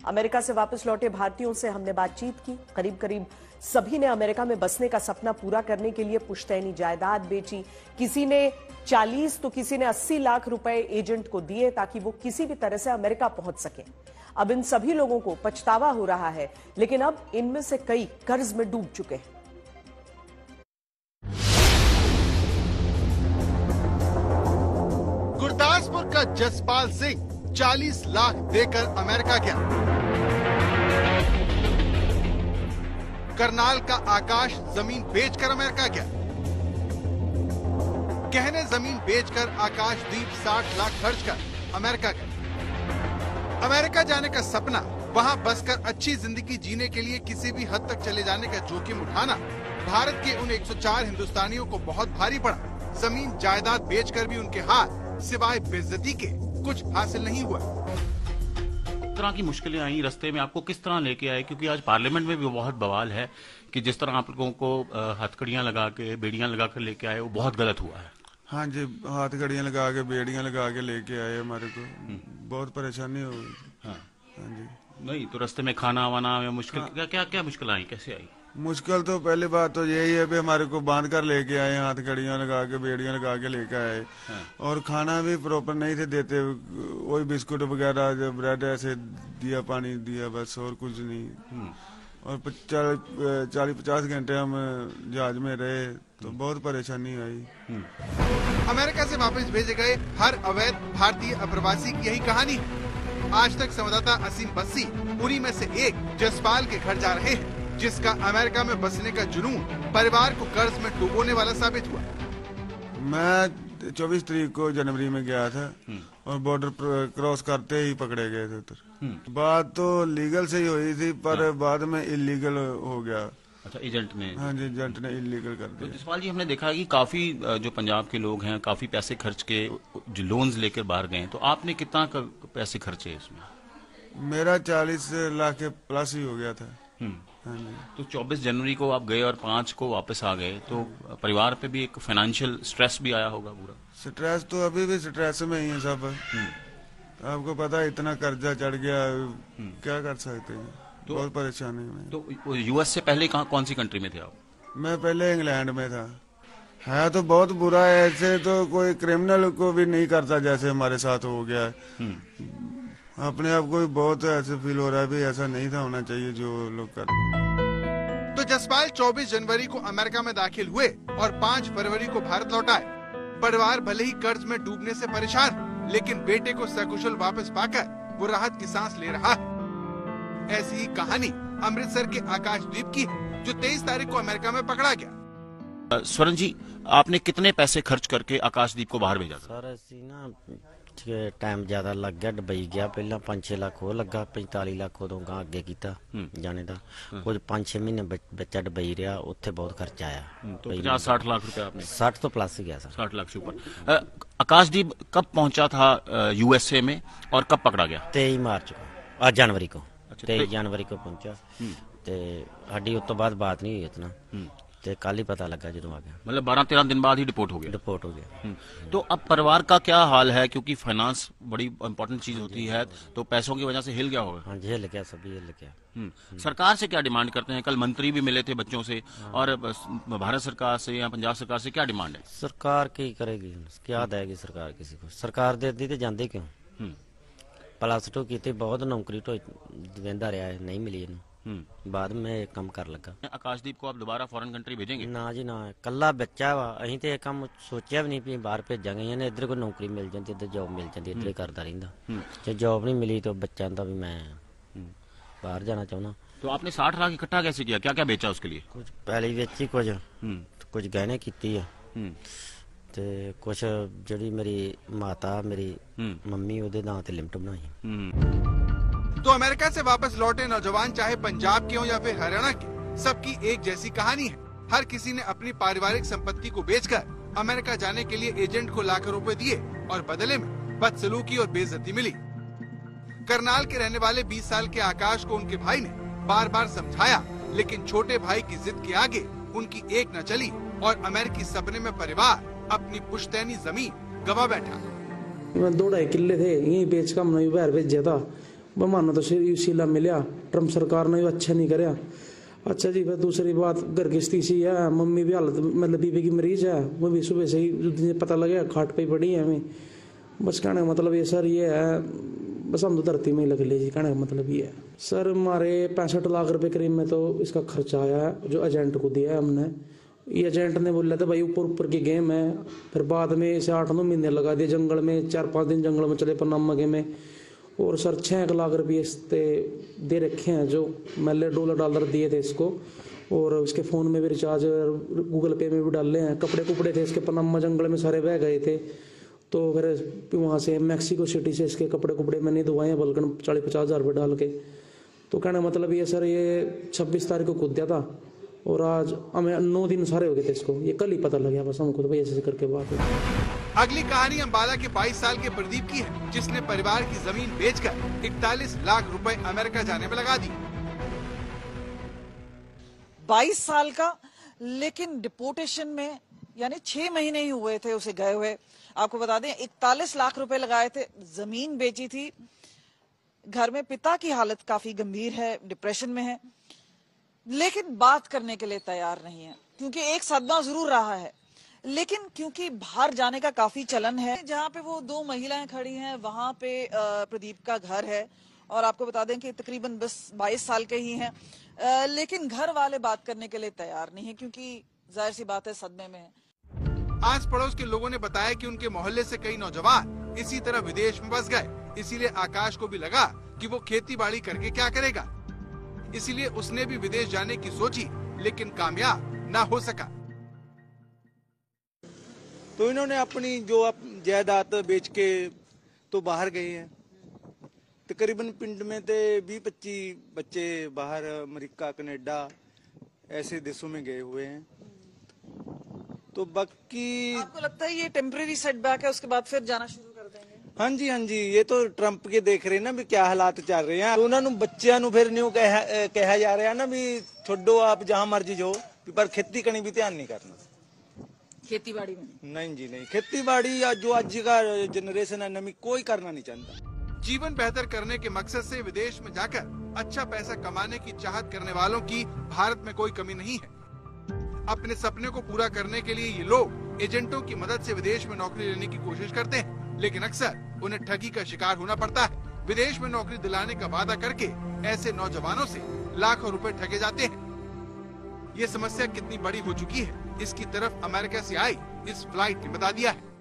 America से वापस लौटे भारतीयों से हमने बातचीत की। करीब करीब सभी ने अमेरिका में बसने का सपना पूरा करने के लिए पुश्तैनी जायदाद बेची। किसी ने 40 तो किसी ने 80 लाख रुपए एजेंट को दिए ताकि वो किसी भी तरह से अमेरिका पहुंच सके। अब इन सभी लोगों को पछतावा हो रहा है, लेकिन अब इनमें से कई कर्ज में डूब चुके हैं। गुरदासपुर का जसपाल सिंह 40 लाख देकर अमेरिका गया। करनाल का आकाश जमीन बेचकर अमेरिका गया। गहने जमीन बेचकर आकाशदीप 60 लाख खर्च कर अमेरिका गया। अमेरिका जाने का सपना, वहां बसकर अच्छी जिंदगी जीने के लिए किसी भी हद तक चले जाने का जोखिम उठाना भारत के उन 104 हिंदुस्तानियों को बहुत भारी पड़ा। जमीन जायदाद बेचकर भी उनके हाथ सिवाय बेइज्जती के कुछ हासिल नहीं हुआ। तरह की मुश्किलें आई रास्ते में, आपको किस तरह लेके आए? क्योंकि आज पार्लियामेंट में भी बहुत बवाल है कि जिस तरह आप लोगों को हथकड़ियां लगा के बेड़ियां लगा कर लेके आए, वो बहुत गलत हुआ है। हाँ जी, हथकड़ियां लगा के बेड़ियां लगा के लेके आए, हमारे को बहुत परेशानी हो गई। हाँ जी। नहीं तो रास्ते में खाना वाना में मुश्किल, क्या क्या मुश्किल आई, कैसे आई? मुश्किल तो पहली बात तो यही है भी हमारे को बांध कर लेके आए, हथकड़ियां लगा के बेड़ियां लगा के लेके आए। हाँ। और खाना भी प्रॉपर नहीं थे देते, वही बिस्कुट वगैरह ब्रेड ऐसे दिया, पानी दिया, बस और कुछ नहीं। और 40-50 घंटे हम जहाज में रहे तो बहुत परेशानी आई। अमेरिका से वापस भेजे गए हर अवैध भारतीय अप्रवासी की यही कहानी है। आज तक संवाददाता असीम बस्सी उन्हीं में से एक जसपाल के घर जा रहे हैं, जिसका अमेरिका में बसने का जुनून परिवार को कर्ज में डुबोने वाला साबित हुआ। मैं 24 तारीख को जनवरी में गया था और बॉर्डर क्रॉस करते ही पकड़े गए थे उधर। बात तो लीगल से ही हुई थी, पर बाद में इलीगल हो गया। अच्छा, एजेंट ने? हाँ जी, एजेंट ने इलीगल कर दिया। तो जसपाल जी, हमने देखा कि काफी जो पंजाब के लोग हैं काफी पैसे खर्च के जो लोन्स लेकर बाहर गए, तो आपने कितना पैसे खर्चे इसमें? मेरा 40 लाख के प्लस ही हो गया था। हाँ जी। तो 24 जनवरी को आप गए और 5 को वापस आ गए, तो परिवार पे भी एक फाइनेंशियल स्ट्रेस भी आया होगा पूरा? स्ट्रेस तो अभी भी स्ट्रेस में ही है सब। आपको पता है इतना कर्जा चढ़ गया, क्या कर सकते हैं। तो बहुत परेशानी में। तो यूएस से पहले कौन सी कंट्री में थे आप? मैं पहले इंग्लैंड में था। है तो बहुत बुरा है, ऐसे तो कोई क्रिमिनल को भी नहीं करता जैसे हमारे साथ हो गया है। अपने आप को भी बहुत ऐसे फील हो रहा है भी ऐसा नहीं था होना चाहिए जो लोग कर। तो जसपाल 24 जनवरी को अमेरिका में दाखिल हुए और 5 फरवरी को भारत लौट आए। परिवार भले ही कर्ज में डूबने से परेशान, लेकिन बेटे को सकुशल वापस पाकर वो राहत की सांस ले रहा है। ऐसी ही कहानी अमृतसर के आकाशदीप की है, जो 23 तारीख को अमेरिका में पकड़ा गया। स्वर्ण जी, आपने कितने पैसे खर्च करके आकाशदीप को बाहर भेजा था? सर ਅਸੀਂ ਨਾ टाइम ज्यादा लग गया, दुबई गया पहला 5-6 लाख हो लगा, 45 लाख उदों गा अगे किया जाने का। कुछ 5-6 महीने बच्चा दुबई रहा, उत्थे बहुत खर्चा आया। तो 50-60 लाख रुपए आपने? 60 तो प्लस गया सर। 60 लाख से ऊपर। आकाशदीप कब पहुंचा था यूएसए में और कब पकड़ा गया? 23 मार्च को, जनवरी को। 23 जनवरी को पहुंचा, साड़ी उस तो बाद बात नहीं हुई इतना, कल ही पता लगा जो आ गया। मतलब 12-13 दिन बाद ही डिपोर्ट हो गया? डिपोर्ट हो गया। तो अब परिवार का क्या हाल है? क्योंकि फाइनेंस बड़ी इंपॉर्टेंट चीज होती है, तो पैसों की वजह से हिल गया होगा। हाँ जी, हिल गया, सभी हिल गया। सरकार से क्या डिमांड करते हैं? कल मंत्री भी मिले थे बच्चों से, और भारत सरकार से या पंजाब सरकार से क्या डिमांड है? सरकार की करेगी, क्या देगी सरकार किसी को? सरकार दे दी तो जाते क्यों? +2 की बहुत नौकरी तो वेंदा रहा है, नहीं मिली इन्हें, बाद में कम कर लगा। आकाशदीप को आप दोबारा फॉरेन कंट्री भेजेंगे? ना जी ना, कला बच्चा वा, अं तो काम सोचा भी नहीं भी बाहर भेजा गई ने। इधर कोई नौकरी मिल जाती, इधर जॉब मिल जाती, इधर ही करता रहा। जो जॉब नहीं मिली तो बच्चा का भी मैं बाहर जाना चाहना। तो आपने 60 लाख इकट्ठा कैसे किया? क्या क्या बेचा उसके लिए? कुछ पहली बेची, कुछ गहने की है, ਤੇ ਕੁਛ ਜਿਹੜੀ मेरी माता मेरी मम्मी ਉਹਦੇ ਨਾਂ ਤੇ लिमिट बनाई। तो अमेरिका से वापस लौटे नौजवान चाहे पंजाब के हों या फिर हरियाणा के, सबकी एक जैसी कहानी है। हर किसी ने अपनी पारिवारिक संपत्ति को बेचकर अमेरिका जाने के लिए एजेंट को लाखों रुपए दिए और बदले में बदसलूकी और बेइज्जती मिली। करनाल के रहने वाले 20 साल के आकाश को उनके भाई ने बार बार समझाया, लेकिन छोटे भाई की जिद के आगे उनकी एक न चली और अमेरिकी सपने में परिवार अपनी पुश्तैनी जमीन गवा बैठा। 2-2.5 किले थे, यही बेच कर हमने बाहर भेजा था। मानो तो शीला मिलिया, ट्रम्प सरकार ने अच्छा नहीं कराया। अच्छा जी, फिर दूसरी बात घर की स्थिति सी है, मम्मी भी हालत मतलब बीबी की मरीज है, वो भी सुबह से ही पता लगा खाट पे पड़ी है हमें। बस कहने का मतलब ये सर ये है, बस हम तो धरती में ही लग लीजिए, कहने का मतलब ये है सर। हमारे 65 लाख रुपए करीब में तो इसका खर्चा आया है, जो एजेंट को दिया है हमने। ये एजेंट ने बोला था भाई ऊपर की गेम है, फिर बाद में इसे 8-9 महीने लगा दिए जंगल में, 4-5 दिन जंगल में चले पनामा के में। और सर 6 लाख रुपये इसते दे रखे हैं, जो मैंने $1 दिए थे इसको, और उसके फ़ोन में भी रिचार्ज, गूगल पे में भी डाले हैं। कपड़े थे इसके पनामा जंगल में सारे बह गए थे, तो फिर वहाँ से मैक्सिको सिटी से इसके कपड़े मैंने धोवाए हैं बल्कि 40-50 हज़ार रुपये डाल के। तो कहना मतलब ये सर, ये 26 तारीख को कूद दिया था और आज हमें 9 दिन सारे हो गए थे इसको, ये कल ही पता लग गया बस हमको, तो भाई ऐसे करके बात है। अगली कहानी अंबाला के 22 साल के प्रदीप की है, जिसने परिवार की जमीन बेचकर 41 लाख रुपए अमेरिका जाने में लगा दी। 22 साल का, लेकिन डिपोर्टेशन में यानी 6 महीने ही हुए थे उसे गए हुए। आपको बता दें 41 लाख रुपए लगाए थे, जमीन बेची थी। घर में पिता की हालत काफी गंभीर है, डिप्रेशन में है, लेकिन बात करने के लिए तैयार नहीं है, क्योंकि एक सदमा जरूर रहा है। लेकिन क्योंकि बाहर जाने का काफी चलन है, जहां पे वो 2 महिलाएं खड़ी हैं वहां पे प्रदीप का घर है, और आपको बता दें कि तकरीबन 22 साल के ही हैं, लेकिन घर वाले बात करने के लिए तैयार नहीं है, क्योंकि जाहिर सी बात है सदमे में है। आस पड़ोस के लोगों ने बताया कि उनके मोहल्ले से कई नौजवान इसी तरह विदेश में बस गए, इसीलिए आकाश को भी लगा कि वो खेती बाड़ी करके क्या करेगा, इसीलिए उसने भी विदेश जाने की सोची, लेकिन कामयाब न हो सका। तो इन्होंने अपनी जो जायदाद बेच के तो बाहर गए हैं। तकरीबन पिंड में थे 20-25 बच्चे बाहर अमेरिका, कनाडा ऐसे देशों में गए हुए हैं। तो बाकी आपको लगता है ये टेम्परेरी सेटबैक है, उसके बाद फिर जाना शुरू कर देंगे? हाँ जी, ये तो ट्रंप के देख रहे हैं ना भी क्या हालात चल रहे हैं। तो उन्होंने बच्चों ਨੂੰ फिर न्यू कहा जा रहा है ना भी छोड़ो आप जहाँ मर्जी जाओ, पर खेती करनी भी ध्यान नहीं करना। खेती बाड़ी में नहीं जी नहीं, खेती बाड़ी या जो आज का जनरेशन है नवी कोई करना नहीं चाहता। जीवन बेहतर करने के मकसद से विदेश में जाकर अच्छा पैसा कमाने की चाहत करने वालों की भारत में कोई कमी नहीं है। अपने सपने को पूरा करने के लिए ये लोग एजेंटों की मदद से विदेश में नौकरी लेने की कोशिश करते हैं, लेकिन अक्सर उन्हें ठगी का शिकार होना पड़ता है। विदेश में नौकरी दिलाने का वादा करके ऐसे नौजवानों से लाखों रुपए ठगे जाते हैं। ये समस्या कितनी बड़ी हो चुकी है, इसकी तरफ अमेरिका से आई इस फ्लाइट ने बता दिया है।